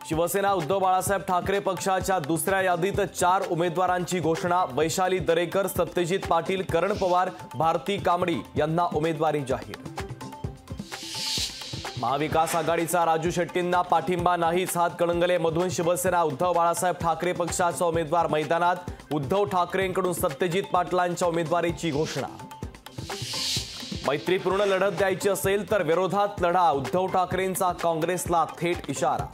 शिवसेना उद्धव बाळासाहेब ठाकरे पक्षाच्या दुसऱ्या यादीत 4 उमेदवारांची घोषणा। वैशाली दरेकर, सत्यजित पाटील, करण पवार, भारती कांबडी यांना उमेदवारी जाहीर। महाविकास आघाडीचा राजू शेट्टींना पाठिंबा नाहीच। हातकणंगले मधून शिवसेना उद्धव बाळासाहेब ठाकरे पक्षाचा उमेदवार मैदानात। उद्धव ठाकरेंकडून सत्यजित पाटलांच्या उमेदवारीची घोषणा। मैत्रीपूर्ण लढत द्यायची असेल तर विरोधात लढा, उद्धव ठाकरेंचा काँग्रेसला थेट इशारा।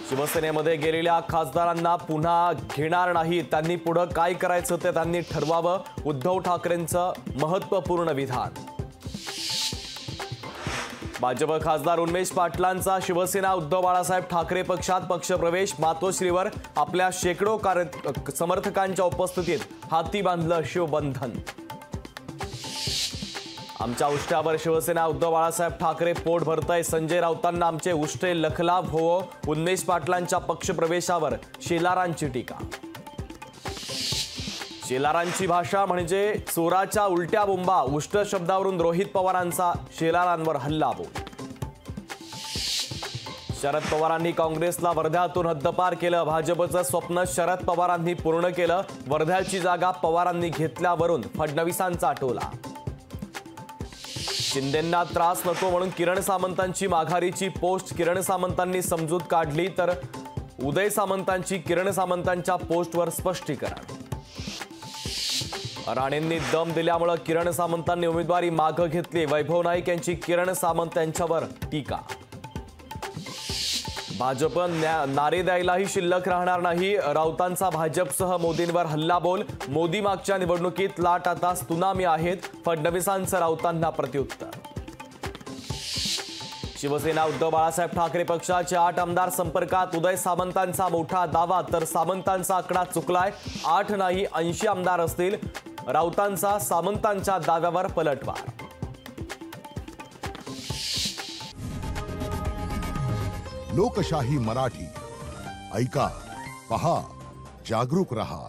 शिवसेनेमध्ये गेलेल्या खासदारांना पुन्हा घेणार नाही, त्यांनी पुढे काय करायचं ते त्यांनी ठरवावं, उद्धव ठाकरेंचं महत्त्वपूर्ण विधान। भाजप खासदार उन्मेष पाटलांचा शिवसेना उद्धव बाळासाहेब ठाकरे पक्षात पक्षप्रवेश। मातोश्रीवर आपल्या शेकडो समर्थकांच्या उपस्थितीत हाती बांधलं शिवबंधन। आमच्या उष्ट्यावर शिवसेना उद्धव बाळासाहेब ठाकरे पोट भरतय। संजय राऊतांना आमचे उष्टे लखलाभ होवो, उन्मेष पाटलांच्या पक्षप्रवेशावर शेलारांची टीका। शेलारांची भाषा म्हणजे चोराच्या उलट्या बोंबा। उष्ट शब्दावरून रोहित पवारांचा शेलारांवर हल्लाबोल। शरद पवारांनी काँग्रेसला वर्ध्यातून हद्दपार केलं। भाजपचं स्वप्न शरद पवारांनी पूर्ण केलं। वर्ध्याची जागा पवारांनी घेतल्यावरून फडणवीसांचा टोला। शिंदेंना त्रास नको म्हणून किरण सामंतांची माघारीची पोस्ट। किरण सामंतांनी समजूत काढली तर उदय सामंतांची किरण सामंतांच्या पोस्टवर स्पष्टीकरण। राणेंनी दम दिल्यामुळे किरण सामंतांनी उमेदवारी मागे घेतली। वैभव नाईक यांची किरण सामंत यांच्यावर टीका। भाजप नारे द्यायलाही शिल्लक राहणार नाही। राऊतांचा भाजपसह मोदींवर हल्लाबोल। मोदी मागच्या निवडणुकीत लाट आता त्सुनामी आहेत, फडणवीसांचं राऊतांना प्रत्युत्तर। शिवसेना उद्धव बाळासाहेब ठाकरे पक्षाचे 8 आमदार संपर्कात। उदय सामंतांचा मोठा दावा तर सामंतांचा आकडा चुकलाय। 8 नाही 80 आमदार असतील। राऊतांचा सामंतांच्या दाव्यावर पलटवार। लोकशाही मराठी ऐका, पहा, जागरूक रहा।